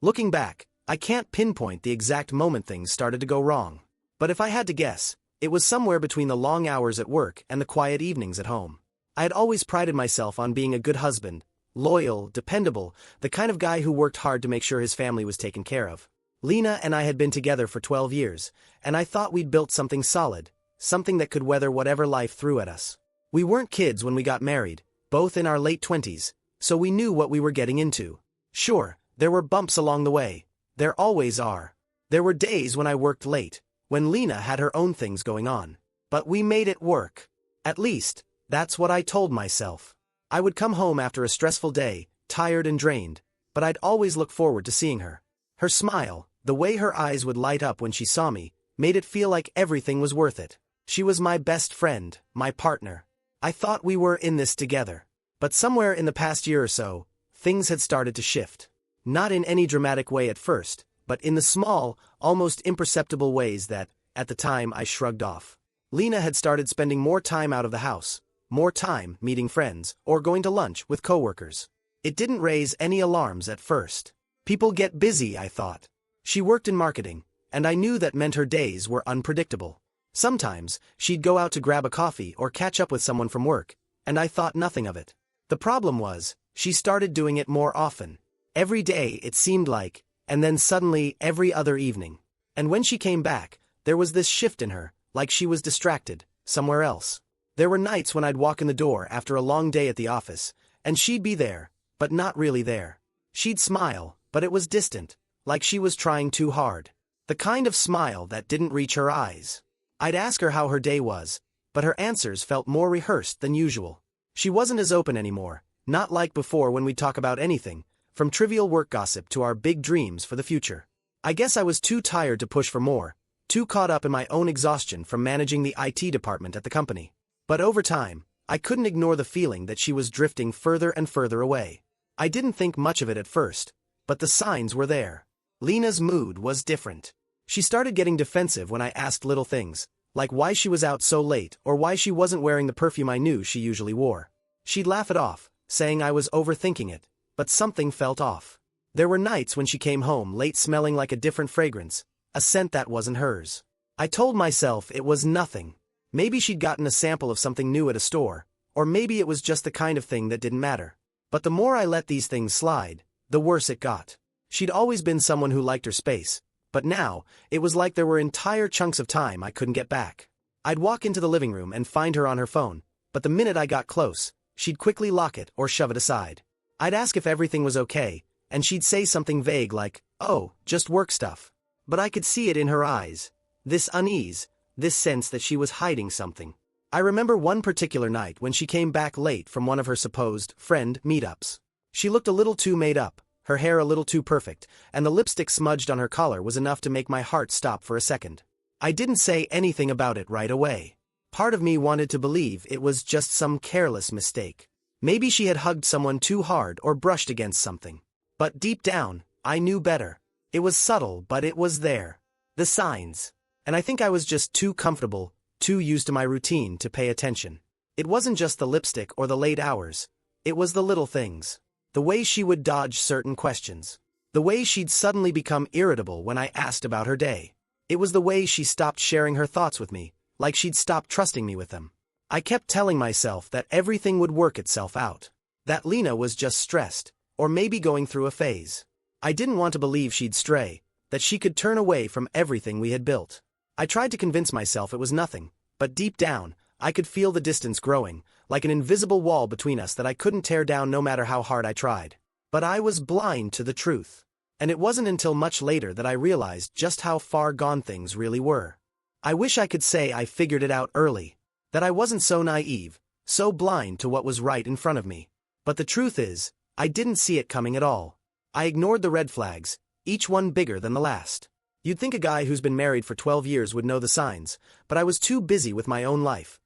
Looking back, I can't pinpoint the exact moment things started to go wrong. But if I had to guess, it was somewhere between the long hours at work and the quiet evenings at home. I had always prided myself on being a good husband, loyal, dependable, the kind of guy who worked hard to make sure his family was taken care of. Lena and I had been together for 12 years, and I thought we'd built something solid, something that could weather whatever life threw at us. We weren't kids when we got married, both in our late 20s, so we knew what we were getting into. Sure, there were bumps along the way. There always are. There were days when I worked late, when Lena had her own things going on. But we made it work. At least, that's what I told myself. I would come home after a stressful day, tired and drained, but I'd always look forward to seeing her. Her smile, the way her eyes would light up when she saw me, made it feel like everything was worth it. She was my best friend, my partner. I thought we were in this together. But somewhere in the past year or so, things had started to shift. Not in any dramatic way at first, but in the small, almost imperceptible ways that, at the time, I shrugged off. Lena had started spending more time out of the house, more time meeting friends, or going to lunch with coworkers. It didn't raise any alarms at first. People get busy, I thought. She worked in marketing, and I knew that meant her days were unpredictable. Sometimes, she'd go out to grab a coffee or catch up with someone from work, and I thought nothing of it. The problem was, she started doing it more often. Every day, it seemed like, and then suddenly every other evening. And when she came back, there was this shift in her, like she was distracted, somewhere else. There were nights when I'd walk in the door after a long day at the office, and she'd be there, but not really there. She'd smile, but it was distant, like she was trying too hard. The kind of smile that didn't reach her eyes. I'd ask her how her day was, but her answers felt more rehearsed than usual. She wasn't as open anymore, not like before when we'd talk about anything, from trivial work gossip to our big dreams for the future. I guess I was too tired to push for more, too caught up in my own exhaustion from managing the IT department at the company. But over time, I couldn't ignore the feeling that she was drifting further and further away. I didn't think much of it at first, but the signs were there. Lena's mood was different. She started getting defensive when I asked little things, like why she was out so late or why she wasn't wearing the perfume I knew she usually wore. She'd laugh it off, saying I was overthinking it, but something felt off. There were nights when she came home late smelling like a different fragrance, a scent that wasn't hers. I told myself it was nothing. Maybe she'd gotten a sample of something new at a store, or maybe it was just the kind of thing that didn't matter. But the more I let these things slide, the worse it got. She'd always been someone who liked her space, but now, it was like there were entire chunks of time I couldn't get back. I'd walk into the living room and find her on her phone, but the minute I got close, she'd quickly lock it or shove it aside. I'd ask if everything was okay, and she'd say something vague like, "Oh, just work stuff." But I could see it in her eyes. This unease, this sense that she was hiding something. I remember one particular night when she came back late from one of her supposed friend meetups. She looked a little too made up, her hair a little too perfect, and the lipstick smudged on her collar was enough to make my heart stop for a second. I didn't say anything about it right away. Part of me wanted to believe it was just some careless mistake. Maybe she had hugged someone too hard or brushed against something. But deep down, I knew better. It was subtle, but it was there. The signs. And I think I was just too comfortable, too used to my routine to pay attention. It wasn't just the lipstick or the late hours. It was the little things. The way she would dodge certain questions. The way she'd suddenly become irritable when I asked about her day. It was the way she stopped sharing her thoughts with me, like she'd stopped trusting me with them. I kept telling myself that everything would work itself out. That Lena was just stressed, or maybe going through a phase. I didn't want to believe she'd stray, that she could turn away from everything we had built. I tried to convince myself it was nothing, but deep down, I could feel the distance growing, like an invisible wall between us that I couldn't tear down no matter how hard I tried. But I was blind to the truth. And it wasn't until much later that I realized just how far gone things really were. I wish I could say I figured it out early. That I wasn't so naive, so blind to what was right in front of me. But the truth is, I didn't see it coming at all. I ignored the red flags, each one bigger than the last. You'd think a guy who's been married for 12 years would know the signs, but I was too busy with my own life.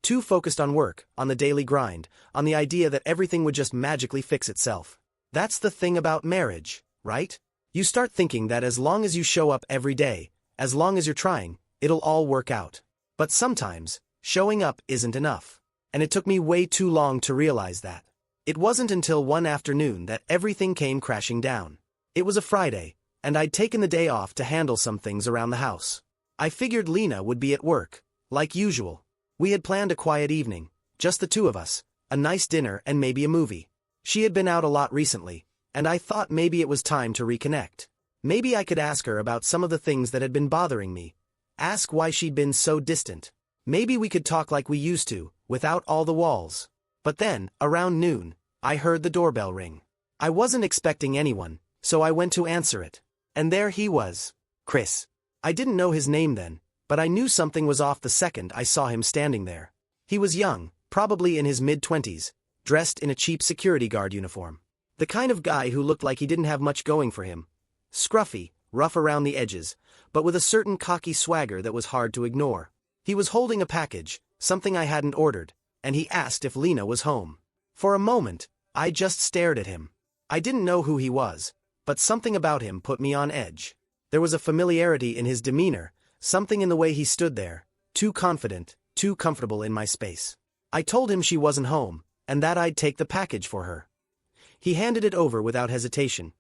Too focused on work, on the daily grind, on the idea that everything would just magically fix itself. That's the thing about marriage, right? You start thinking that as long as you show up every day, as long as you're trying, it'll all work out. But sometimes, showing up isn't enough. And it took me way too long to realize that. It wasn't until one afternoon that everything came crashing down. It was a Friday, and I'd taken the day off to handle some things around the house. I figured Lena would be at work, like usual. We had planned a quiet evening, just the two of us, a nice dinner and maybe a movie. She had been out a lot recently, and I thought maybe it was time to reconnect. Maybe I could ask her about some of the things that had been bothering me. Ask why she'd been so distant. Maybe we could talk like we used to, without all the walls. But then, around noon, I heard the doorbell ring. I wasn't expecting anyone, so I went to answer it. And there he was. Chris. I didn't know his name then, but I knew something was off the second I saw him standing there. He was young, probably in his mid-20s, dressed in a cheap security guard uniform. The kind of guy who looked like he didn't have much going for him. Scruffy, rough around the edges, but with a certain cocky swagger that was hard to ignore. He was holding a package, something I hadn't ordered, and he asked if Lena was home. For a moment, I just stared at him. I didn't know who he was, but something about him put me on edge. There was a familiarity in his demeanor, something in the way he stood there, too confident, too comfortable in my space. I told him she wasn't home, and that I'd take the package for her. He handed it over without hesitation,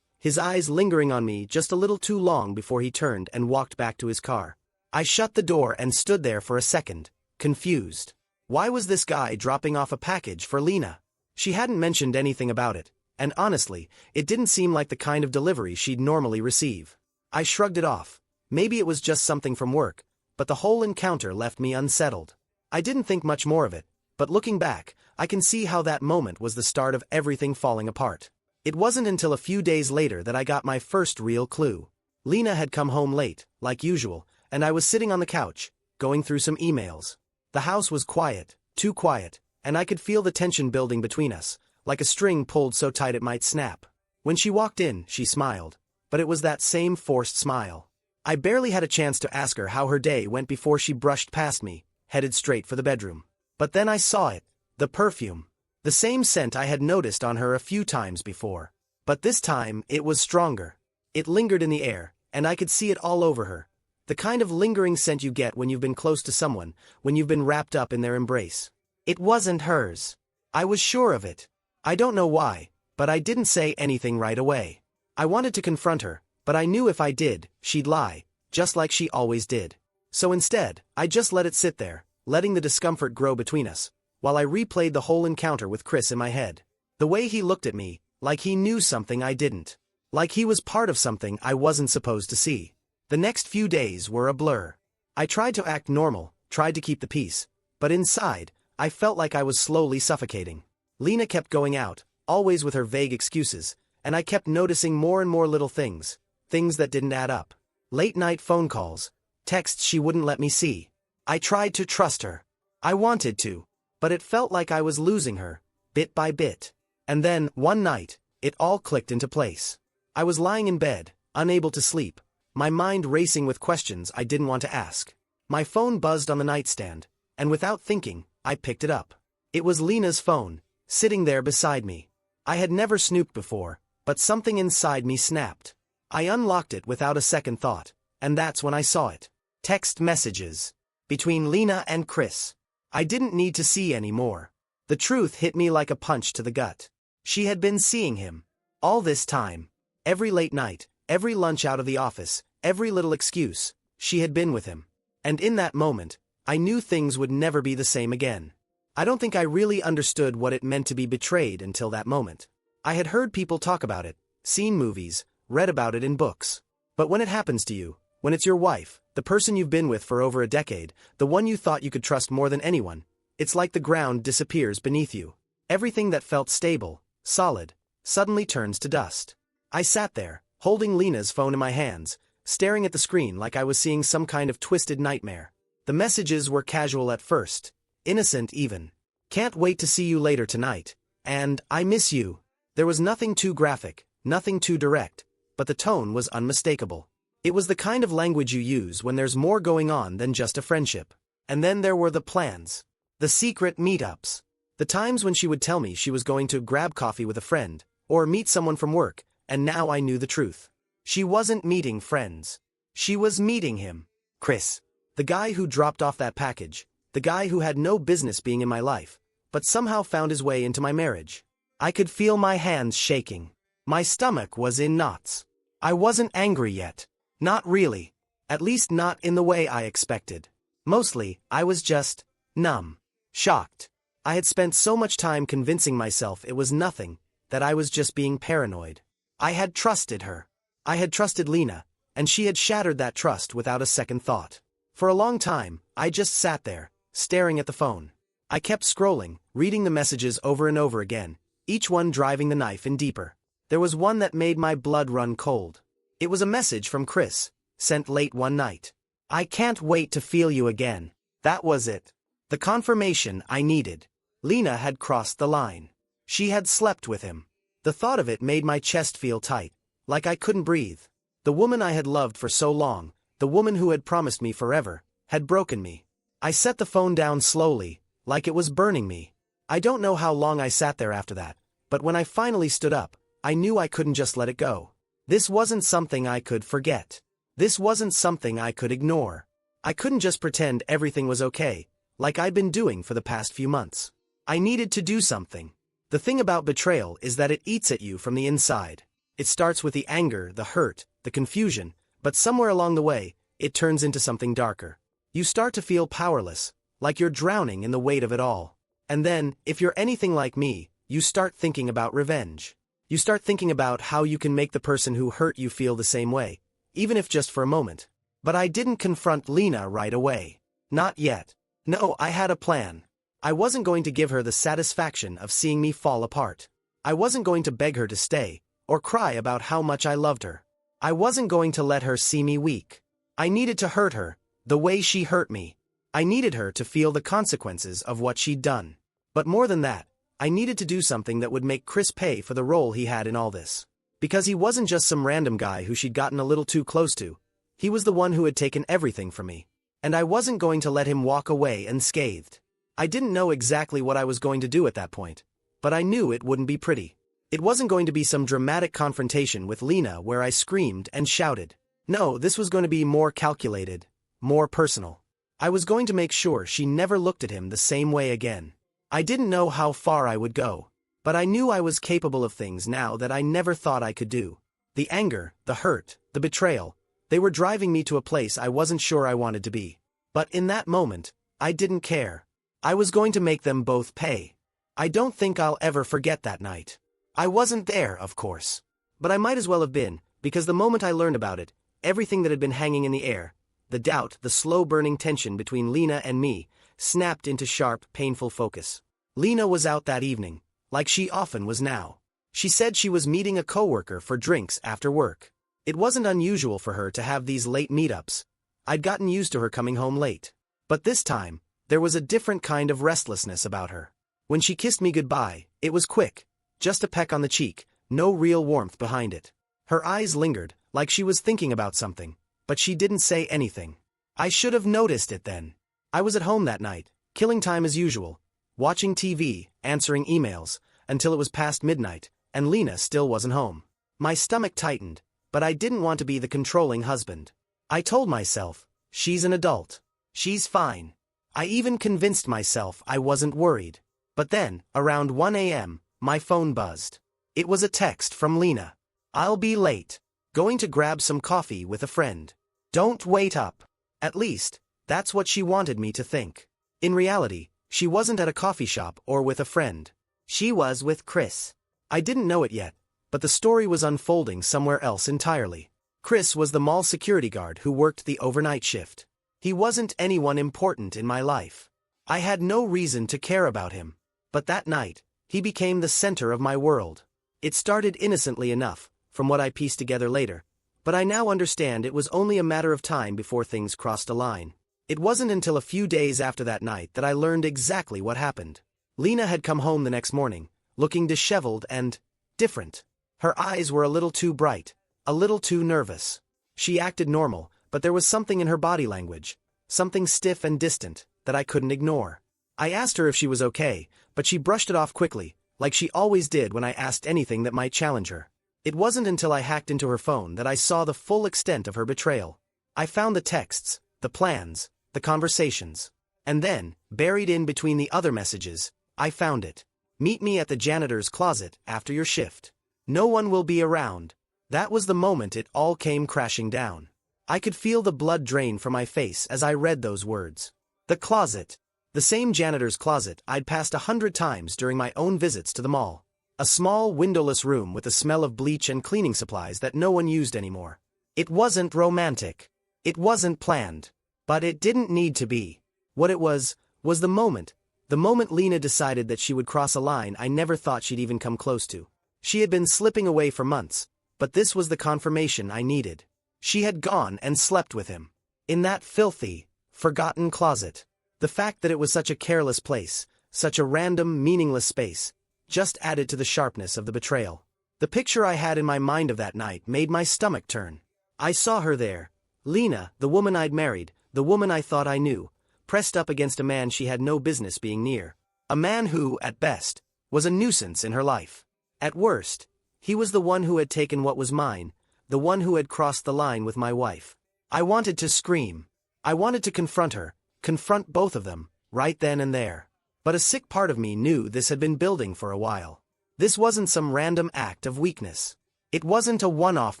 his eyes lingering on me just a little too long before he turned and walked back to his car. I shut the door and stood there for a second, confused. Why was this guy dropping off a package for Lena? She hadn't mentioned anything about it, and honestly, it didn't seem like the kind of delivery she'd normally receive. I shrugged it off. Maybe it was just something from work, but the whole encounter left me unsettled. I didn't think much more of it, but looking back, I can see how that moment was the start of everything falling apart. It wasn't until a few days later that I got my first real clue. Lena had come home late, like usual, and I was sitting on the couch, going through some emails. The house was quiet, too quiet, and I could feel the tension building between us, like a string pulled so tight it might snap. When she walked in, she smiled, but it was that same forced smile. I barely had a chance to ask her how her day went before she brushed past me, headed straight for the bedroom. But then I saw it, the perfume. The same scent I had noticed on her a few times before. But this time, it was stronger. It lingered in the air, and I could see it all over her. The kind of lingering scent you get when you've been close to someone, when you've been wrapped up in their embrace. It wasn't hers. I was sure of it. I don't know why, but I didn't say anything right away. I wanted to confront her, but I knew if I did, she'd lie, just like she always did. So instead, I just let it sit there, letting the discomfort grow between us, while I replayed the whole encounter with Chris in my head. The way he looked at me, like he knew something I didn't. Like he was part of something I wasn't supposed to see. The next few days were a blur. I tried to act normal, tried to keep the peace, but inside, I felt like I was slowly suffocating. Lena kept going out, always with her vague excuses, and I kept noticing more and more little things, things that didn't add up. Late-night phone calls, texts she wouldn't let me see. I tried to trust her. I wanted to, but it felt like I was losing her, bit by bit. And then, one night, it all clicked into place. I was lying in bed, unable to sleep, my mind racing with questions I didn't want to ask. My phone buzzed on the nightstand, and without thinking, I picked it up. It was Lena's phone, sitting there beside me. I had never snooped before, but something inside me snapped. I unlocked it without a second thought, and that's when I saw it. Text messages. Between Lena and Chris. I didn't need to see any more. The truth hit me like a punch to the gut. She had been seeing him. All this time. Every late night, every lunch out of the office, every little excuse, she had been with him. And in that moment, I knew things would never be the same again. I don't think I really understood what it meant to be betrayed until that moment. I had heard people talk about it, seen movies, read about it in books. But when it happens to you, when it's your wife, the person you've been with for over a decade, the one you thought you could trust more than anyone, it's like the ground disappears beneath you. Everything that felt stable, solid, suddenly turns to dust. I sat there, holding Lena's phone in my hands, staring at the screen like I was seeing some kind of twisted nightmare. The messages were casual at first, innocent even. Can't wait to see you later tonight, and I miss you. There was nothing too graphic, nothing too direct, but the tone was unmistakable. It was the kind of language you use when there's more going on than just a friendship. And then there were the plans. The secret meetups. The times when she would tell me she was going to grab coffee with a friend, or meet someone from work, and now I knew the truth. She wasn't meeting friends. She was meeting him. Chris. The guy who dropped off that package. The guy who had no business being in my life, but somehow found his way into my marriage. I could feel my hands shaking. My stomach was in knots. I wasn't angry yet. Not really. At least not in the way I expected. Mostly, I was just numb. Shocked. I had spent so much time convincing myself it was nothing, that I was just being paranoid. I had trusted her. I had trusted Lena, and she had shattered that trust without a second thought. For a long time, I just sat there, staring at the phone. I kept scrolling, reading the messages over and over again, each one driving the knife in deeper. There was one that made my blood run cold. It was a message from Chris, sent late one night. I can't wait to feel you again. That was it. The confirmation I needed. Lena had crossed the line. She had slept with him. The thought of it made my chest feel tight, like I couldn't breathe. The woman I had loved for so long, the woman who had promised me forever, had broken me. I set the phone down slowly, like it was burning me. I don't know how long I sat there after that, but when I finally stood up, I knew I couldn't just let it go. This wasn't something I could forget. This wasn't something I could ignore. I couldn't just pretend everything was okay, like I'd been doing for the past few months. I needed to do something. The thing about betrayal is that it eats at you from the inside. It starts with the anger, the hurt, the confusion, but somewhere along the way, it turns into something darker. You start to feel powerless, like you're drowning in the weight of it all. And then, if you're anything like me, you start thinking about revenge. You start thinking about how you can make the person who hurt you feel the same way, even if just for a moment. But I didn't confront Lena right away. Not yet. No, I had a plan. I wasn't going to give her the satisfaction of seeing me fall apart. I wasn't going to beg her to stay, or cry about how much I loved her. I wasn't going to let her see me weak. I needed to hurt her, the way she hurt me. I needed her to feel the consequences of what she'd done. But more than that, I needed to do something that would make Chris pay for the role he had in all this. Because he wasn't just some random guy who she'd gotten a little too close to. He was the one who had taken everything from me. And I wasn't going to let him walk away unscathed. I didn't know exactly what I was going to do at that point, but I knew it wouldn't be pretty. It wasn't going to be some dramatic confrontation with Lena where I screamed and shouted. No, this was going to be more calculated, more personal. I was going to make sure she never looked at him the same way again. I didn't know how far I would go, but I knew I was capable of things now that I never thought I could do. The anger, the hurt, the betrayal, they were driving me to a place I wasn't sure I wanted to be. But in that moment, I didn't care. I was going to make them both pay. I don't think I'll ever forget that night. I wasn't there, of course. But I might as well have been, because the moment I learned about it, everything that had been hanging in the air, the doubt, the slow-burning tension between Lena and me, snapped into sharp, painful focus. Lena was out that evening, like she often was now. She said she was meeting a coworker for drinks after work. It wasn't unusual for her to have these late meetups. I'd gotten used to her coming home late. But this time, there was a different kind of restlessness about her. When she kissed me goodbye, it was quick, just a peck on the cheek, no real warmth behind it. Her eyes lingered, like she was thinking about something, but she didn't say anything. I should have noticed it then. I was at home that night, killing time as usual, watching TV, answering emails, until it was past midnight, and Lena still wasn't home. My stomach tightened, but I didn't want to be the controlling husband. I told myself, she's an adult. She's fine. I even convinced myself I wasn't worried. But then, around 1 a.m., my phone buzzed. It was a text from Lena. I'll be late. Going to grab some coffee with a friend. Don't wait up. At least, that's what she wanted me to think. In reality, she wasn't at a coffee shop or with a friend. She was with Chris. I didn't know it yet, but the story was unfolding somewhere else entirely. Chris was the mall security guard who worked the overnight shift. He wasn't anyone important in my life. I had no reason to care about him. But that night, he became the center of my world. It started innocently enough, from what I pieced together later, but I now understand it was only a matter of time before things crossed a line. It wasn't until a few days after that night that I learned exactly what happened. Lena had come home the next morning, looking disheveled and different. Her eyes were a little too bright, a little too nervous. She acted normal, but there was something in her body language, something stiff and distant, that I couldn't ignore. I asked her if she was okay, but she brushed it off quickly, like she always did when I asked anything that might challenge her. It wasn't until I hacked into her phone that I saw the full extent of her betrayal. I found the texts, the plans, the conversations. And then, buried in between the other messages, I found it. Meet me at the janitor's closet after your shift. No one will be around. That was the moment it all came crashing down. I could feel the blood drain from my face as I read those words. The closet. The same janitor's closet I'd passed 100 times during my own visits to the mall. A small, windowless room with a smell of bleach and cleaning supplies that no one used anymore. It wasn't romantic. It wasn't planned. But it didn't need to be. What it was the moment. The moment Lena decided that she would cross a line I never thought she'd even come close to. She had been slipping away for months, but this was the confirmation I needed. She had gone and slept with him. In that filthy, forgotten closet. The fact that it was such a careless place, such a random, meaningless space, just added to the sharpness of the betrayal. The picture I had in my mind of that night made my stomach turn. I saw her there, Lena, the woman I'd married, the woman I thought I knew, pressed up against a man she had no business being near. A man who, at best, was a nuisance in her life. At worst, he was the one who had taken what was mine, the one who had crossed the line with my wife. I wanted to scream. I wanted to confront her, confront both of them, right then and there. But a sick part of me knew this had been building for a while. This wasn't some random act of weakness. It wasn't a one-off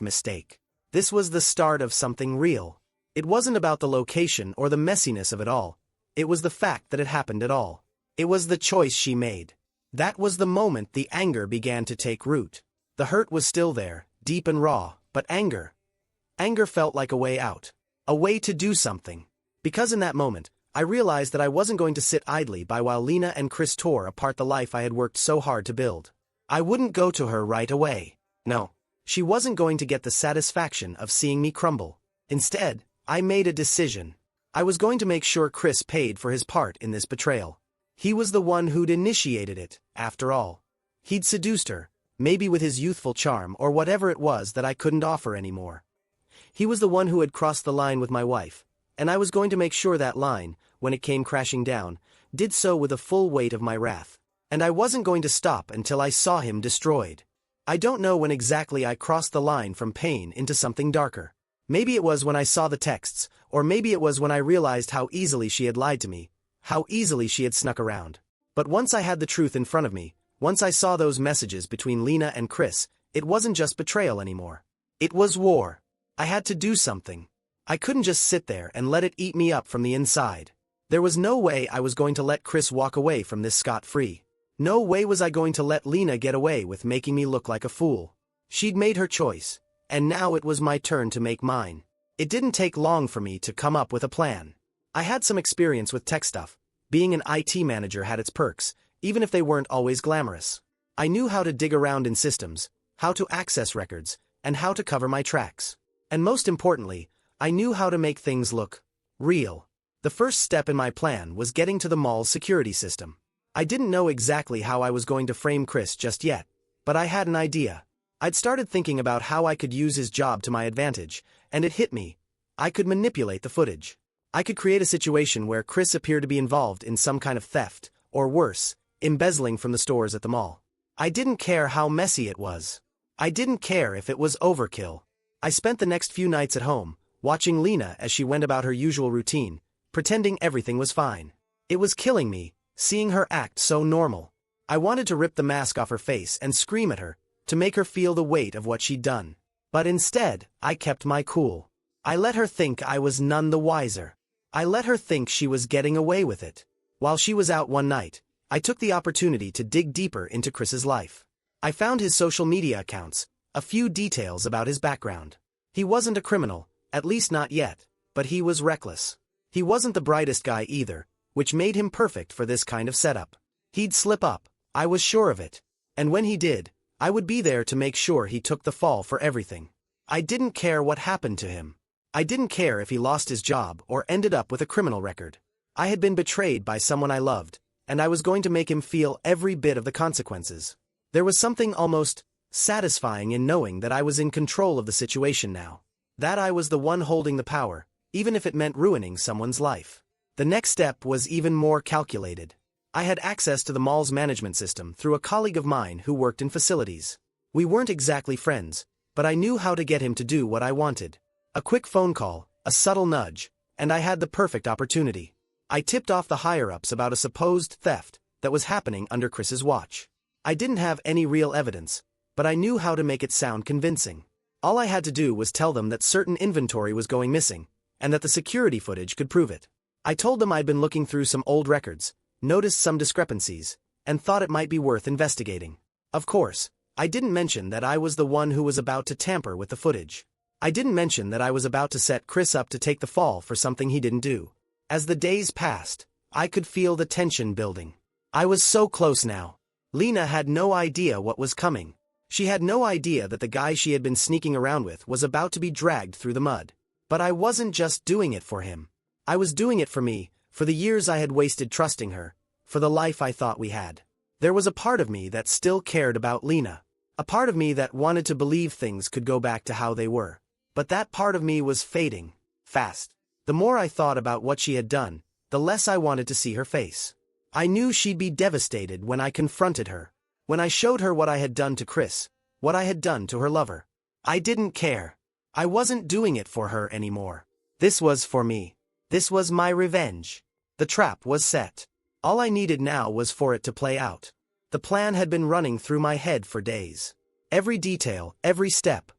mistake. This was the start of something real. It wasn't about the location or the messiness of it all. It was the fact that it happened at all. It was the choice she made. That was the moment the anger began to take root. The hurt was still there, deep and raw, but anger. Anger felt like a way out. A way to do something. Because in that moment, I realized that I wasn't going to sit idly by while Lena and Chris tore apart the life I had worked so hard to build. I wouldn't go to her right away. No. She wasn't going to get the satisfaction of seeing me crumble. Instead, I made a decision. I was going to make sure Chris paid for his part in this betrayal. He was the one who'd initiated it, after all. He'd seduced her, maybe with his youthful charm or whatever it was that I couldn't offer anymore. He was the one who had crossed the line with my wife, and I was going to make sure that line, when it came crashing down, did so with the full weight of my wrath. And I wasn't going to stop until I saw him destroyed. I don't know when exactly I crossed the line from pain into something darker. Maybe it was when I saw the texts, or maybe it was when I realized how easily she had lied to me, how easily she had snuck around. But once I had the truth in front of me, once I saw those messages between Lena and Chris, it wasn't just betrayal anymore. It was war. I had to do something. I couldn't just sit there and let it eat me up from the inside. There was no way I was going to let Chris walk away from this scot-free. No way was I going to let Lena get away with making me look like a fool. She'd made her choice, and now it was my turn to make mine. It didn't take long for me to come up with a plan. I had some experience with tech stuff. Being an IT manager had its perks, even if they weren't always glamorous. I knew how to dig around in systems, how to access records, and how to cover my tracks. And most importantly, I knew how to make things look real. The first step in my plan was getting to the mall's security system. I didn't know exactly how I was going to frame Chris just yet, but I had an idea. I'd started thinking about how I could use his job to my advantage, and it hit me. I could manipulate the footage. I could create a situation where Chris appeared to be involved in some kind of theft, or worse, embezzling from the stores at the mall. I didn't care how messy it was. I didn't care if it was overkill. I spent the next few nights at home, watching Lena as she went about her usual routine, pretending everything was fine. It was killing me, seeing her act so normal. I wanted to rip the mask off her face and scream at her, to make her feel the weight of what she'd done. But instead, I kept my cool. I let her think I was none the wiser. I let her think she was getting away with it. While she was out one night, I took the opportunity to dig deeper into Chris's life. I found his social media accounts, a few details about his background. He wasn't a criminal, at least not yet, but he was reckless. He wasn't the brightest guy either, which made him perfect for this kind of setup. He'd slip up, I was sure of it. And when he did, I would be there to make sure he took the fall for everything. I didn't care what happened to him. I didn't care if he lost his job or ended up with a criminal record. I had been betrayed by someone I loved, and I was going to make him feel every bit of the consequences. There was something almost satisfying in knowing that I was in control of the situation now. That I was the one holding the power, even if it meant ruining someone's life. The next step was even more calculated. I had access to the mall's management system through a colleague of mine who worked in facilities. We weren't exactly friends, but I knew how to get him to do what I wanted. A quick phone call, a subtle nudge, and I had the perfect opportunity. I tipped off the higher-ups about a supposed theft that was happening under Chris's watch. I didn't have any real evidence, but I knew how to make it sound convincing. All I had to do was tell them that certain inventory was going missing, and that the security footage could prove it. I told them I'd been looking through some old records, noticed some discrepancies, and thought it might be worth investigating. Of course, I didn't mention that I was the one who was about to tamper with the footage. I didn't mention that I was about to set Chris up to take the fall for something he didn't do. As the days passed, I could feel the tension building. I was so close now. Lena had no idea what was coming. She had no idea that the guy she had been sneaking around with was about to be dragged through the mud. But I wasn't just doing it for him. I was doing it for me, for the years I had wasted trusting her, for the life I thought we had. There was a part of me that still cared about Lena. A part of me that wanted to believe things could go back to how they were. But that part of me was fading, fast. The more I thought about what she had done, the less I wanted to see her face. I knew she'd be devastated when I confronted her. When I showed her what I had done to Chris, what I had done to her lover. I didn't care. I wasn't doing it for her anymore. This was for me. This was my revenge. The trap was set. All I needed now was for it to play out. The plan had been running through my head for days. Every detail, every step.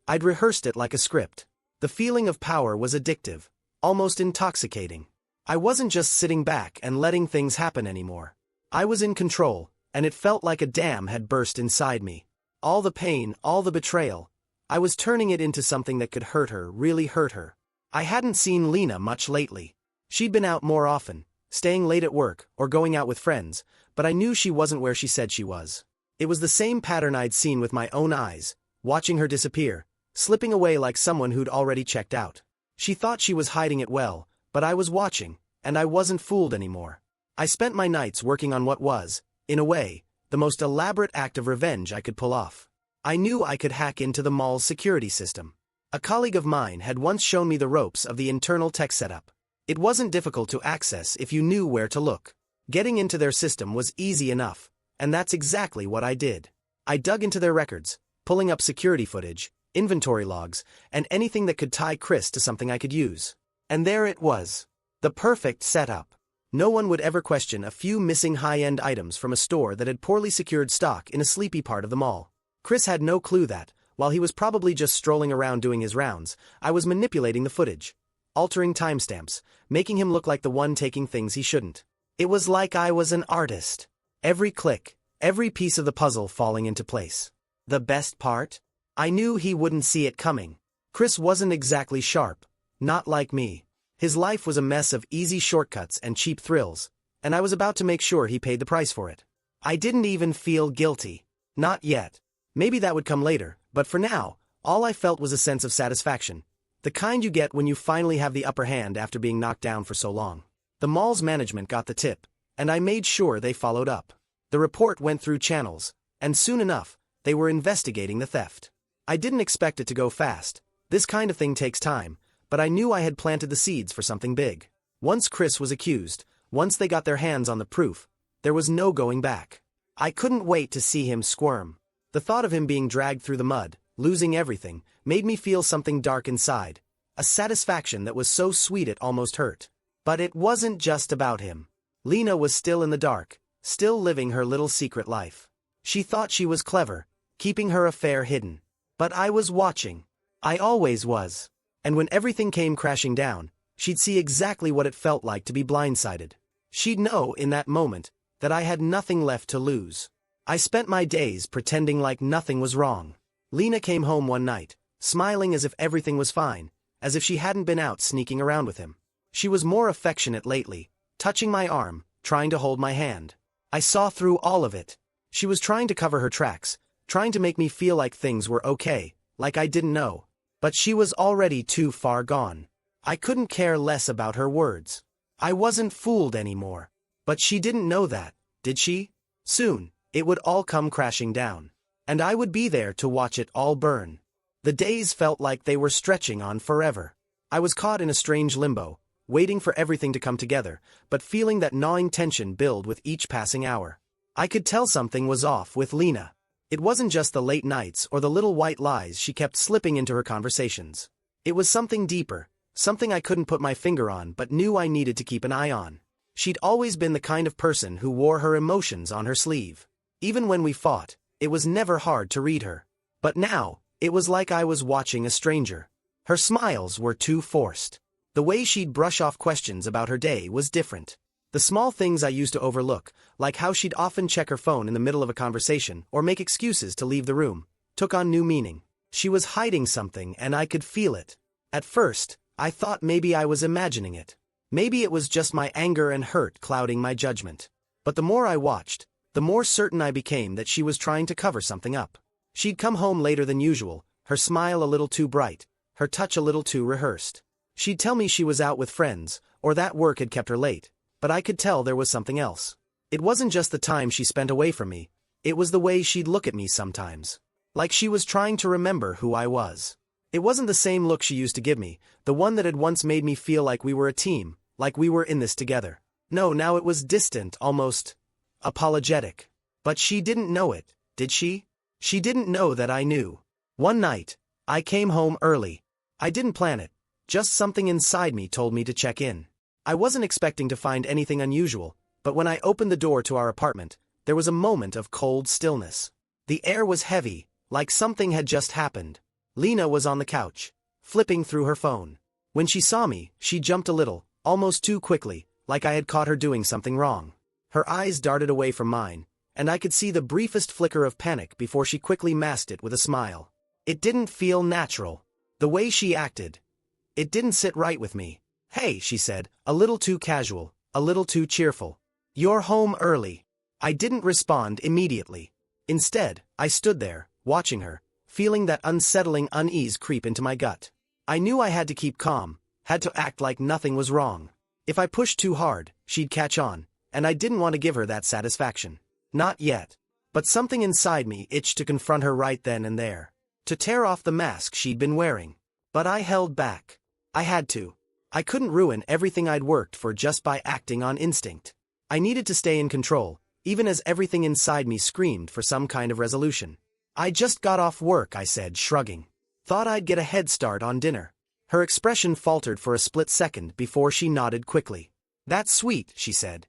I'd rehearsed it like a script. The feeling of power was addictive, almost intoxicating. I wasn't just sitting back and letting things happen anymore. I was in control, and it felt like a dam had burst inside me. All the pain, all the betrayal. I was turning it into something that could hurt her, really hurt her. I hadn't seen Lena much lately. She'd been out more often, staying late at work, or going out with friends, but I knew she wasn't where she said she was. It was the same pattern I'd seen with my own eyes, watching her disappear, slipping away like someone who'd already checked out. She thought she was hiding it well, but I was watching, and I wasn't fooled anymore. I spent my nights working on what was, in a way, the most elaborate act of revenge I could pull off. I knew I could hack into the mall's security system. A colleague of mine had once shown me the ropes of the internal tech setup. It wasn't difficult to access if you knew where to look. Getting into their system was easy enough, and that's exactly what I did. I dug into their records, pulling up security footage, inventory logs, and anything that could tie Chris to something I could use. And there it was. The perfect setup. No one would ever question a few missing high-end items from a store that had poorly secured stock in a sleepy part of the mall. Chris had no clue that, while he was probably just strolling around doing his rounds, I was manipulating the footage, altering timestamps, making him look like the one taking things he shouldn't. It was like I was an artist. Every click, every piece of the puzzle falling into place. The best part? I knew he wouldn't see it coming. Chris wasn't exactly sharp, not like me. His life was a mess of easy shortcuts and cheap thrills, and I was about to make sure he paid the price for it. I didn't even feel guilty. Not yet. Maybe that would come later, but for now, all I felt was a sense of satisfaction. The kind you get when you finally have the upper hand after being knocked down for so long. The mall's management got the tip, and I made sure they followed up. The report went through channels, and soon enough, they were investigating the theft. I didn't expect it to go fast. This kind of thing takes time, but I knew I had planted the seeds for something big. Once Chris was accused, once they got their hands on the proof, there was no going back. I couldn't wait to see him squirm. The thought of him being dragged through the mud, losing everything, made me feel something dark inside. A satisfaction that was so sweet it almost hurt. But it wasn't just about him. Lena was still in the dark, still living her little secret life. She thought she was clever, keeping her affair hidden. But I was watching. I always was. And when everything came crashing down, she'd see exactly what it felt like to be blindsided. She'd know, in that moment, that I had nothing left to lose. I spent my days pretending like nothing was wrong. Lena came home one night, smiling as if everything was fine, as if she hadn't been out sneaking around with him. She was more affectionate lately, touching my arm, trying to hold my hand. I saw through all of it. She was trying to cover her tracks, trying to make me feel like things were okay, like I didn't know. But she was already too far gone. I couldn't care less about her words. I wasn't fooled anymore. But she didn't know that, did she? Soon, it would all come crashing down. And I would be there to watch it all burn. The days felt like they were stretching on forever. I was caught in a strange limbo, waiting for everything to come together, but feeling that gnawing tension build with each passing hour. I could tell something was off with Lena. It wasn't just the late nights or the little white lies she kept slipping into her conversations. It was something deeper, something I couldn't put my finger on but knew I needed to keep an eye on. She'd always been the kind of person who wore her emotions on her sleeve. Even when we fought, It was never hard to read her. But now, it was like I was watching a stranger. Her smiles were too forced. The way she'd brush off questions about her day was different. The small things I used to overlook, like how she'd often check her phone in the middle of a conversation or make excuses to leave the room, took on new meaning. She was hiding something and I could feel it. At first, I thought maybe I was imagining it. Maybe it was just my anger and hurt clouding my judgment. But the more I watched, the more certain I became that she was trying to cover something up. She'd come home later than usual, her smile a little too bright, her touch a little too rehearsed. She'd tell me she was out with friends, or that work had kept her late, but I could tell there was something else. It wasn't just the time she spent away from me, it was the way she'd look at me sometimes. Like she was trying to remember who I was. It wasn't the same look she used to give me, the one that had once made me feel like we were a team, like we were in this together. No, now it was distant, almost apologetic. But she didn't know it, did she? She didn't know that I knew. One night, I came home early. I didn't plan it, just something inside me told me to check in. I wasn't expecting to find anything unusual, but when I opened the door to our apartment, there was a moment of cold stillness. The air was heavy, like something had just happened. Lena was on the couch, flipping through her phone. When she saw me, she jumped a little, almost too quickly, like I had caught her doing something wrong. Her eyes darted away from mine, and I could see the briefest flicker of panic before she quickly masked it with a smile. It didn't feel natural. The way she acted. It didn't sit right with me. "Hey," she said, a little too casual, a little too cheerful. "You're home early." I didn't respond immediately. Instead, I stood there, watching her, feeling that unsettling unease creep into my gut. I knew I had to keep calm, had to act like nothing was wrong. If I pushed too hard, she'd catch on, and I didn't want to give her that satisfaction. Not yet. But something inside me itched to confront her right then and there. To tear off the mask she'd been wearing. But I held back. I had to. I couldn't ruin everything I'd worked for just by acting on instinct. I needed to stay in control, even as everything inside me screamed for some kind of resolution. "I just got off work," I said, shrugging. "Thought I'd get a head start on dinner." Her expression faltered for a split second before she nodded quickly. "That's sweet," she said.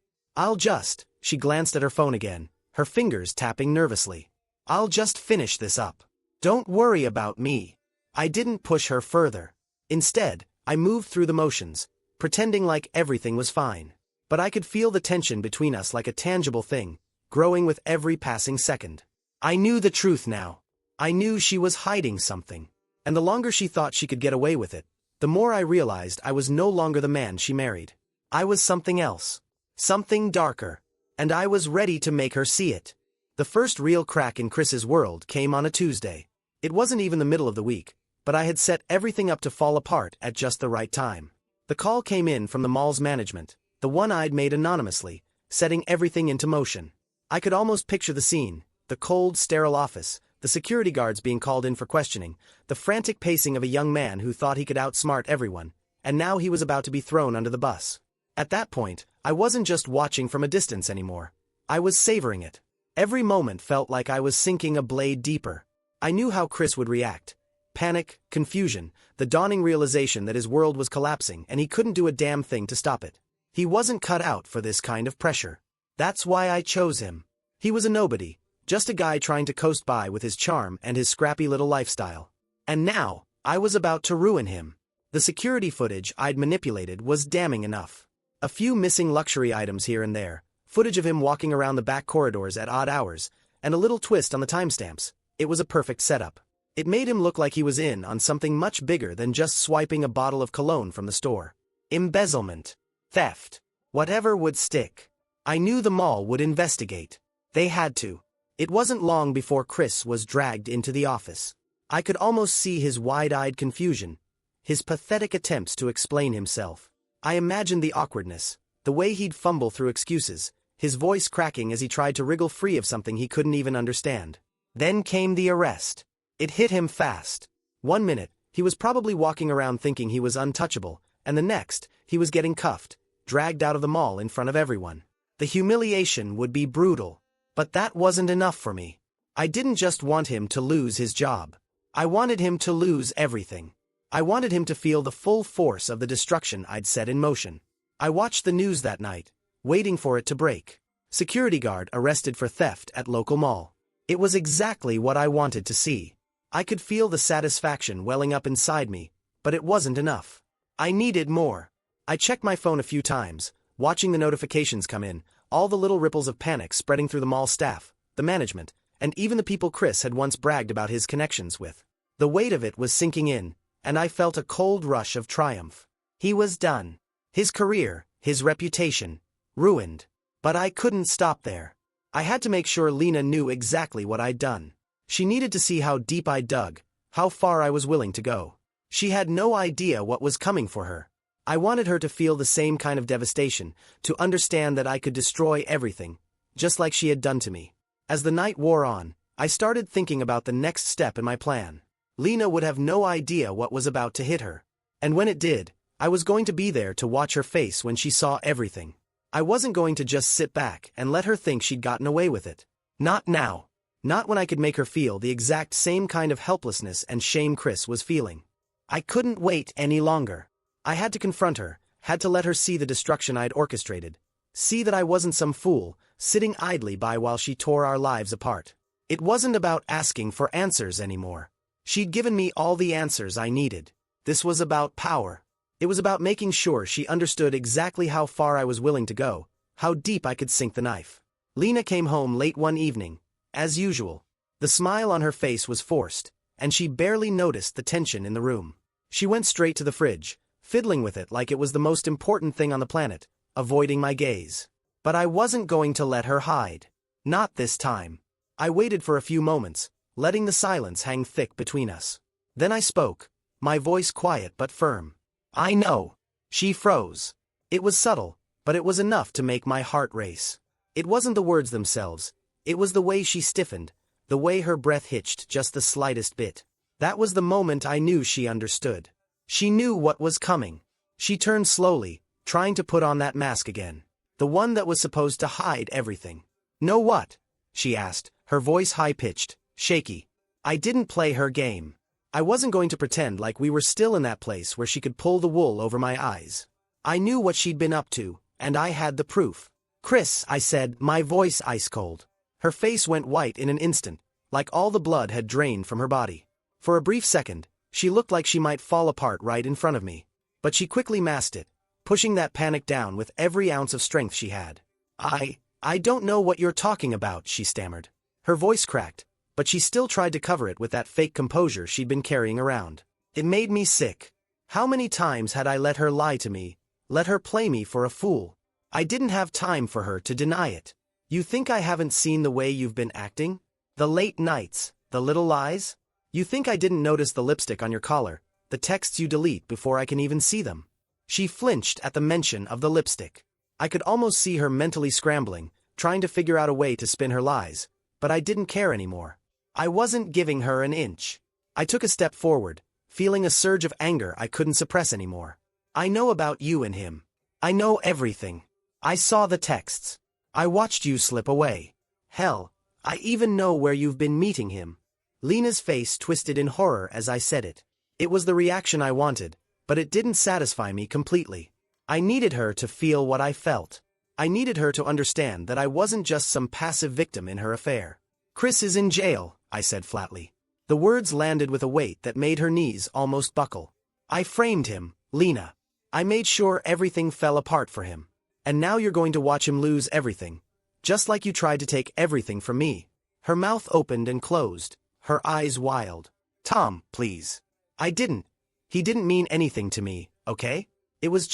She glanced at her phone again, her fingers tapping nervously. "I'll just finish this up. Don't worry about me." I didn't push her further. Instead, I moved through the motions, pretending like everything was fine. But I could feel the tension between us like a tangible thing, growing with every passing second. I knew the truth now. I knew she was hiding something. And the longer she thought she could get away with it, the more I realized I was no longer the man she married. I was something else. Something darker. And I was ready to make her see it. The first real crack in Chris's world came on a Tuesday. It wasn't even the middle of the week, but I had set everything up to fall apart at just the right time. The call came in from the mall's management, the one I'd made anonymously, setting everything into motion. I could almost picture the scene, the cold, sterile office, the security guards being called in for questioning, the frantic pacing of a young man who thought he could outsmart everyone, and now he was about to be thrown under the bus. At that point, I wasn't just watching from a distance anymore. I was savoring it. Every moment felt like I was sinking a blade deeper. I knew how Chris would react. Panic, confusion, the dawning realization that his world was collapsing and he couldn't do a damn thing to stop it. He wasn't cut out for this kind of pressure. That's why I chose him. He was a nobody, just a guy trying to coast by with his charm and his scrappy little lifestyle. And now, I was about to ruin him. The security footage I'd manipulated was damning enough. A few missing luxury items here and there, footage of him walking around the back corridors at odd hours, and a little twist on the timestamps. It was a perfect setup. It made him look like he was in on something much bigger than just swiping a bottle of cologne from the store. Embezzlement. Theft. Whatever would stick. I knew the mall would investigate. They had to. It wasn't long before Chris was dragged into the office. I could almost see his wide-eyed confusion, his pathetic attempts to explain himself. I imagined the awkwardness, the way he'd fumble through excuses, his voice cracking as he tried to wriggle free of something he couldn't even understand. Then came the arrest. It hit him fast. 1 minute, he was probably walking around thinking he was untouchable, and the next, he was getting cuffed, dragged out of the mall in front of everyone. The humiliation would be brutal. But that wasn't enough for me. I didn't just want him to lose his job. I wanted him to lose everything. I wanted him to feel the full force of the destruction I'd set in motion. I watched the news that night, waiting for it to break. Security guard arrested for theft at local mall. It was exactly what I wanted to see. I could feel the satisfaction welling up inside me, but it wasn't enough. I needed more. I checked my phone a few times, watching the notifications come in, all the little ripples of panic spreading through the mall staff, the management, and even the people Chris had once bragged about his connections with. The weight of it was sinking in, and I felt a cold rush of triumph. He was done. His career, his reputation, ruined. But I couldn't stop there. I had to make sure Lena knew exactly what I'd done. She needed to see how deep I dug, how far I was willing to go. She had no idea what was coming for her. I wanted her to feel the same kind of devastation, to understand that I could destroy everything, just like she had done to me. As the night wore on, I started thinking about the next step in my plan. Lena would have no idea what was about to hit her. And when it did, I was going to be there to watch her face when she saw everything. I wasn't going to just sit back and let her think she'd gotten away with it. Not now. Not when I could make her feel the exact same kind of helplessness and shame Chris was feeling. I couldn't wait any longer. I had to confront her, had to let her see the destruction I'd orchestrated. See that I wasn't some fool, sitting idly by while she tore our lives apart. It wasn't about asking for answers anymore. She'd given me all the answers I needed. This was about power. It was about making sure she understood exactly how far I was willing to go, how deep I could sink the knife. Lena came home late one evening, as usual. The smile on her face was forced, and she barely noticed the tension in the room. She went straight to the fridge, fiddling with it like it was the most important thing on the planet, avoiding my gaze. But I wasn't going to let her hide. Not this time. I waited for a few moments, letting the silence hang thick between us. Then I spoke, my voice quiet but firm. I know. She froze. It was subtle, but it was enough to make my heart race. It wasn't the words themselves. It was the way she stiffened, the way her breath hitched just the slightest bit. That was the moment I knew she understood. She knew what was coming. She turned slowly, trying to put on that mask again. The one that was supposed to hide everything. Know what? She asked, her voice high-pitched, shaky. I didn't play her game. I wasn't going to pretend like we were still in that place where she could pull the wool over my eyes. I knew what she'd been up to, and I had the proof. Chris, I said, my voice ice-cold. Her face went white in an instant, like all the blood had drained from her body. For a brief second, she looked like she might fall apart right in front of me. But she quickly masked it, pushing that panic down with every ounce of strength she had. I don't know what you're talking about, she stammered. Her voice cracked, but she still tried to cover it with that fake composure she'd been carrying around. It made me sick. How many times had I let her lie to me, let her play me for a fool? I didn't have time for her to deny it. You think I haven't seen the way you've been acting? The late nights, the little lies? You think I didn't notice the lipstick on your collar, the texts you delete before I can even see them? She flinched at the mention of the lipstick. I could almost see her mentally scrambling, trying to figure out a way to spin her lies, but I didn't care anymore. I wasn't giving her an inch. I took a step forward, feeling a surge of anger I couldn't suppress anymore. I know about you and him. I know everything. I saw the texts. I watched you slip away. Hell, I even know where you've been meeting him. Lena's face twisted in horror as I said it. It was the reaction I wanted, but it didn't satisfy me completely. I needed her to feel what I felt. I needed her to understand that I wasn't just some passive victim in her affair. Chris is in jail, I said flatly. The words landed with a weight that made her knees almost buckle. I framed him, Lena. I made sure everything fell apart for him. And now you're going to watch him lose everything. Just like you tried to take everything from me. Her mouth opened and closed, her eyes wild. Tom, please. I didn't. He didn't mean anything to me, okay? It was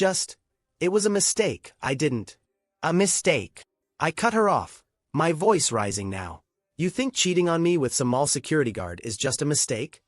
a mistake, A mistake. I cut her off, my voice rising now. You think cheating on me with some mall security guard is just a mistake?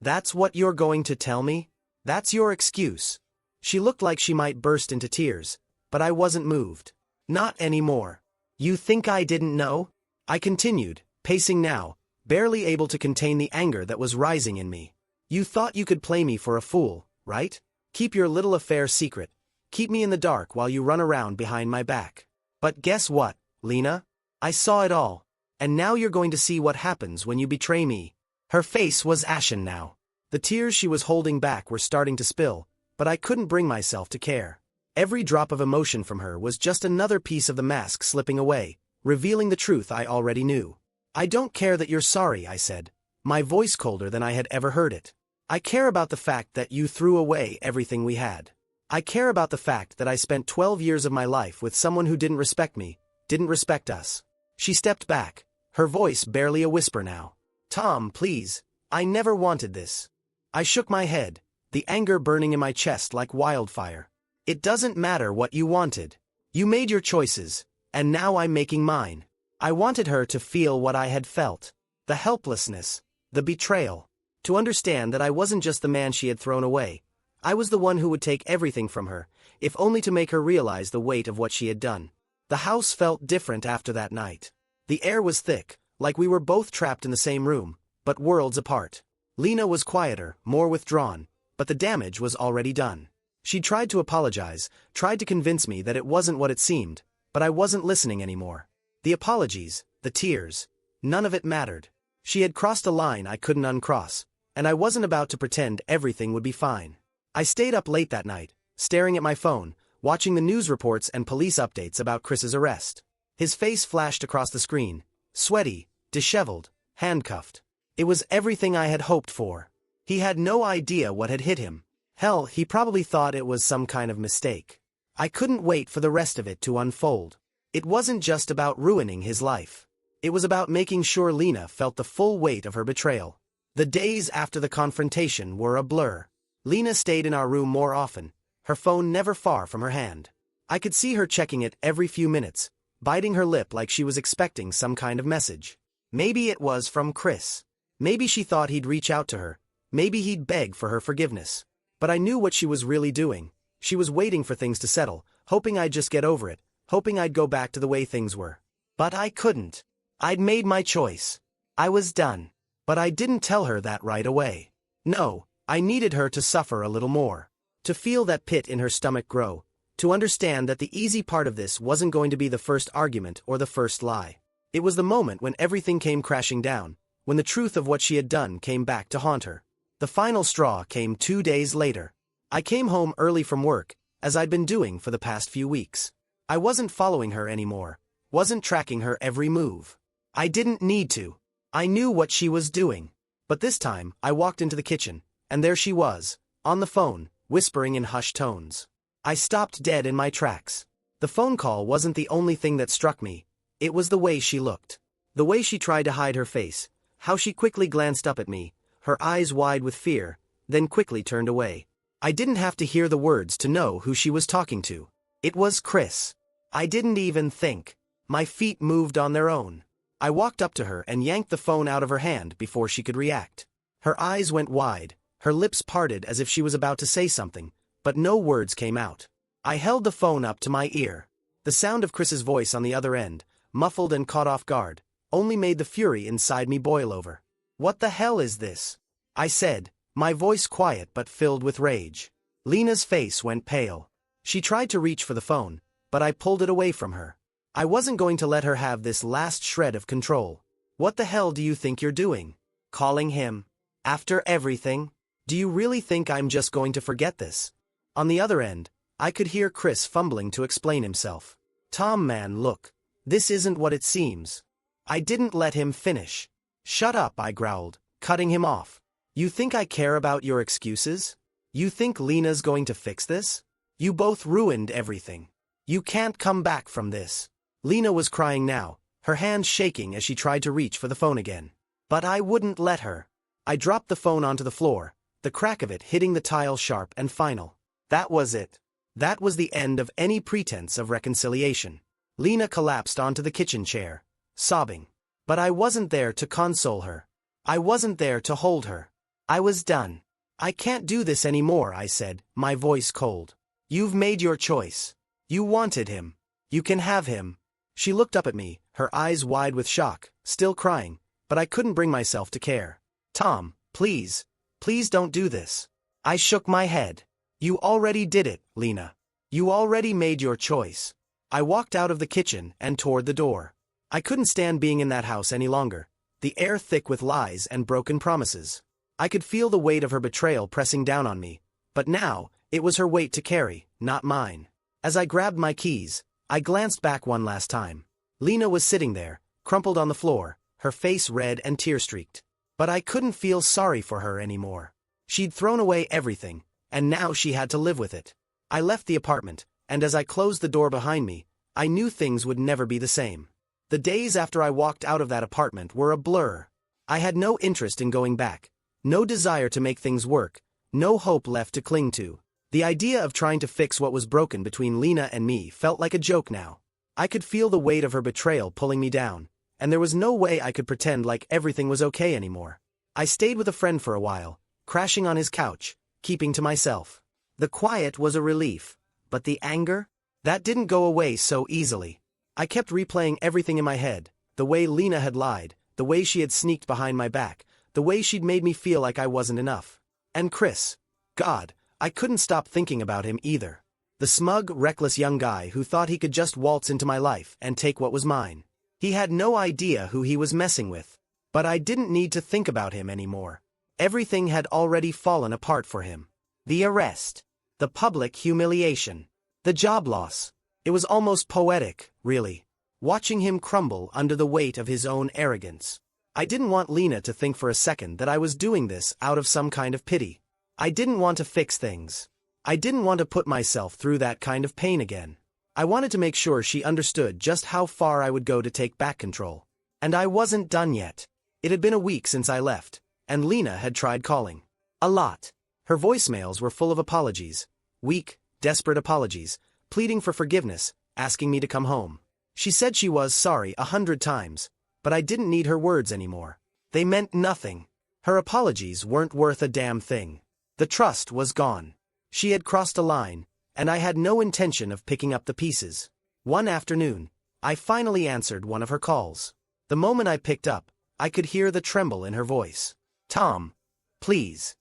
That's what you're going to tell me? That's your excuse? She looked like she might burst into tears, but I wasn't moved. Not anymore. You think I didn't know? I continued, pacing now, barely able to contain the anger that was rising in me. You thought you could play me for a fool, right? Keep your little affair secret. Keep me in the dark while you run around behind my back. But guess what, Lena? I saw it all. And now you're going to see what happens when you betray me. Her face was ashen now. The tears she was holding back were starting to spill, but I couldn't bring myself to care. Every drop of emotion from her was just another piece of the mask slipping away, revealing the truth I already knew. I don't care that you're sorry, I said, my voice colder than I had ever heard it. I care about the fact that you threw away everything we had. I care about the fact that I spent 12 years of my life with someone who didn't respect me, didn't respect us. She stepped back, her voice barely a whisper now. Tom, please, I never wanted this. I shook my head, the anger burning in my chest like wildfire. It doesn't matter what you wanted. You made your choices, and now I'm making mine. I wanted her to feel what I had felt. The helplessness, the betrayal. To understand that I wasn't just the man she had thrown away. I was the one who would take everything from her, if only to make her realize the weight of what she had done. The house felt different after that night. The air was thick, like we were both trapped in the same room, but worlds apart. Lena was quieter, more withdrawn, but the damage was already done. She tried to apologize, tried to convince me that it wasn't what it seemed, but I wasn't listening anymore. The apologies, the tears, none of it mattered. She had crossed a line I couldn't uncross, and I wasn't about to pretend everything would be fine. I stayed up late that night, staring at my phone, watching the news reports and police updates about Chris's arrest. His face flashed across the screen, sweaty, disheveled, handcuffed. It was everything I had hoped for. He had no idea what had hit him. Hell, he probably thought it was some kind of mistake. I couldn't wait for the rest of it to unfold. It wasn't just about ruining his life. It was about making sure Lena felt the full weight of her betrayal. The days after the confrontation were a blur. Lena stayed in our room more often, her phone never far from her hand. I could see her checking it every few minutes, biting her lip like she was expecting some kind of message. Maybe it was from Chris. Maybe she thought he'd reach out to her. Maybe he'd beg for her forgiveness. But I knew what she was really doing. She was waiting for things to settle, hoping I'd just get over it, hoping I'd go back to the way things were. But I couldn't. I'd made my choice. I was done. But I didn't tell her that right away. No, I needed her to suffer a little more. To feel that pit in her stomach grow. To understand that the easy part of this wasn't going to be the first argument or the first lie. It was the moment when everything came crashing down, when the truth of what she had done came back to haunt her. The final straw came 2 days later. I came home early from work, as I'd been doing for the past few weeks. I wasn't following her anymore, wasn't tracking her every move. I didn't need to. I knew what she was doing. But this time, I walked into the kitchen, and there she was, on the phone, whispering in hushed tones. I stopped dead in my tracks. The phone call wasn't the only thing that struck me. It was the way she looked. The way she tried to hide her face, how she quickly glanced up at me, her eyes wide with fear, then quickly turned away. I didn't have to hear the words to know who she was talking to. It was Chris. I didn't even think. My feet moved on their own. I walked up to her and yanked the phone out of her hand before she could react. Her eyes went wide, her lips parted as if she was about to say something, but no words came out. I held the phone up to my ear. The sound of Chris's voice on the other end, muffled and caught off guard, only made the fury inside me boil over. "What the hell is this?" I said, my voice quiet but filled with rage. Lena's face went pale. She tried to reach for the phone, but I pulled it away from her. I wasn't going to let her have this last shred of control. "What the hell do you think you're doing? Calling him? After everything? Do you really think I'm just going to forget this?" On the other end, I could hear Chris fumbling to explain himself. "Tom, man, look. This isn't what it seems." I didn't let him finish. "Shut up," I growled, cutting him off. "You think I care about your excuses? You think Lena's going to fix this? You both ruined everything. You can't come back from this." Lena was crying now, her hands shaking as she tried to reach for the phone again. But I wouldn't let her. I dropped the phone onto the floor, the crack of it hitting the tile sharp and final. That was it. That was the end of any pretense of reconciliation. Lena collapsed onto the kitchen chair, sobbing. But I wasn't there to console her. I wasn't there to hold her. I was done. "I can't do this anymore," I said, my voice cold. "You've made your choice. You wanted him. You can have him." She looked up at me, her eyes wide with shock, still crying, but I couldn't bring myself to care. "Tom, please. Please don't do this." I shook my head. "You already did it, Lena. You already made your choice." I walked out of the kitchen and toward the door. I couldn't stand being in that house any longer, the air thick with lies and broken promises. I could feel the weight of her betrayal pressing down on me, but now, it was her weight to carry, not mine. As I grabbed my keys, I glanced back one last time. Lena was sitting there, crumpled on the floor, her face red and tear-streaked. But I couldn't feel sorry for her anymore. She'd thrown away everything, and now she had to live with it. I left the apartment, and as I closed the door behind me, I knew things would never be the same. The days after I walked out of that apartment were a blur. I had no interest in going back, no desire to make things work, no hope left to cling to. The idea of trying to fix what was broken between Lena and me felt like a joke now. I could feel the weight of her betrayal pulling me down, and there was no way I could pretend like everything was okay anymore. I stayed with a friend for a while, crashing on his couch, keeping to myself. The quiet was a relief, but the anger? That didn't go away so easily. I kept replaying everything in my head, the way Lena had lied, the way she had sneaked behind my back, the way she'd made me feel like I wasn't enough. And Chris. God, I couldn't stop thinking about him either. The smug, reckless young guy who thought he could just waltz into my life and take what was mine. He had no idea who he was messing with. But I didn't need to think about him anymore. Everything had already fallen apart for him. The arrest. The public humiliation. The job loss. It was almost poetic, really, watching him crumble under the weight of his own arrogance. I didn't want Lena to think for a second that I was doing this out of some kind of pity. I didn't want to fix things. I didn't want to put myself through that kind of pain again. I wanted to make sure she understood just how far I would go to take back control. And I wasn't done yet. It had been a week since I left, and Lena had tried calling. A lot. Her voicemails were full of apologies. Weak, desperate apologies, pleading for forgiveness, asking me to come home. She said she was sorry 100 times, but I didn't need her words anymore. They meant nothing. Her apologies weren't worth a damn thing. The trust was gone. She had crossed a line, and I had no intention of picking up the pieces. One afternoon, I finally answered one of her calls. The moment I picked up, I could hear the tremble in her voice. Tom, please,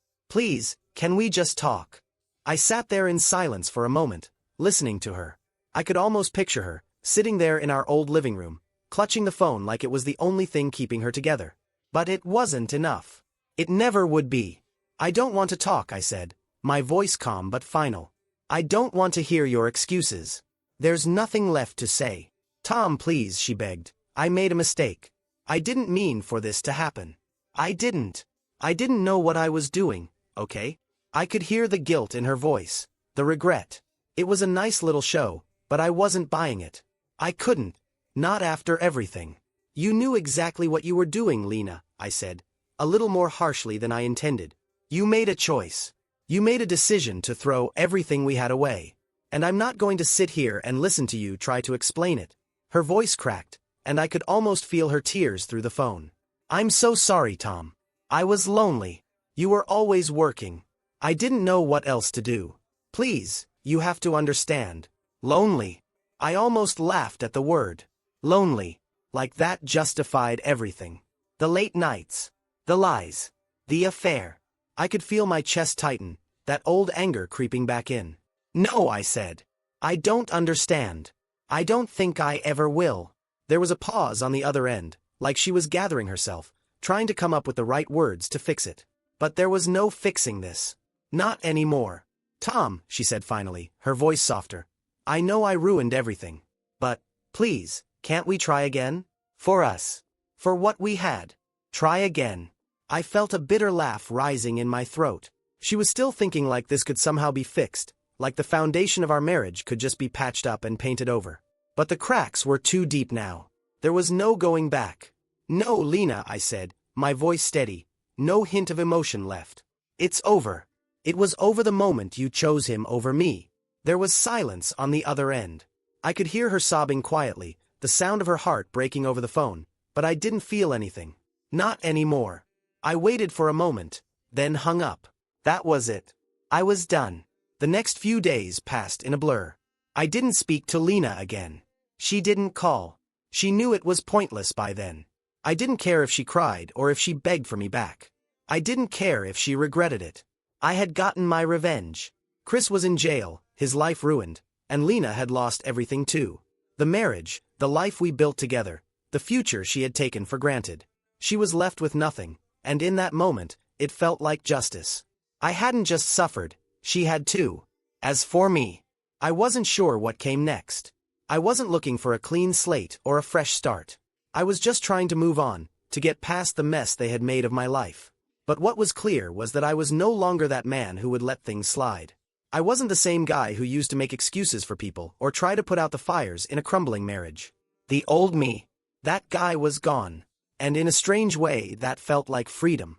can we just talk? I sat there in silence for a moment, listening to her. I could almost picture her, sitting there in our old living room, clutching the phone like it was the only thing keeping her together. But it wasn't enough. It never would be. I don't want to talk, I said, my voice calm but final. I don't want to hear your excuses. There's nothing left to say. Tom, please, she begged. I made a mistake. I didn't mean for this to happen. I didn't know what I was doing, okay? I could hear the guilt in her voice, the regret. It was a nice little show, but I wasn't buying it. I couldn't. Not after everything. You knew exactly what you were doing, Lena, I said, a little more harshly than I intended. You made a choice. You made a decision to throw everything we had away. And I'm not going to sit here and listen to you try to explain it. Her voice cracked, and I could almost feel her tears through the phone. I'm so sorry, Tom. I was lonely. You were always working. I didn't know what else to do. Please, you have to understand. Lonely. I almost laughed at the word. Lonely. Like that justified everything. The late nights. The lies. The affair. I could feel my chest tighten, that old anger creeping back in. No, I said. I don't understand. I don't think I ever will. There was a pause on the other end, like she was gathering herself, trying to come up with the right words to fix it. But there was no fixing this. Not anymore. Tom, she said finally, her voice softer. I know I ruined everything. But, please, can't we try again? For us. For what we had. Try again. I felt a bitter laugh rising in my throat. She was still thinking like this could somehow be fixed, like the foundation of our marriage could just be patched up and painted over. But the cracks were too deep now. There was no going back. No, Lena, I said, my voice steady, no hint of emotion left. It's over. It was over the moment you chose him over me. There was silence on the other end. I could hear her sobbing quietly, the sound of her heart breaking over the phone, but I didn't feel anything. Not anymore. I waited for a moment, then hung up. That was it. I was done. The next few days passed in a blur. I didn't speak to Lena again. She didn't call. She knew it was pointless by then. I didn't care if she cried or if she begged for me back. I didn't care if she regretted it. I had gotten my revenge. Chris was in jail, his life ruined, and Lena had lost everything too. The marriage, the life we built together, the future she had taken for granted. She was left with nothing, and in that moment, it felt like justice. I hadn't just suffered, she had too. As for me, I wasn't sure what came next. I wasn't looking for a clean slate or a fresh start. I was just trying to move on, to get past the mess they had made of my life. But what was clear was that I was no longer that man who would let things slide. I wasn't the same guy who used to make excuses for people or try to put out the fires in a crumbling marriage. The old me. That guy was gone. And in a strange way, that felt like freedom.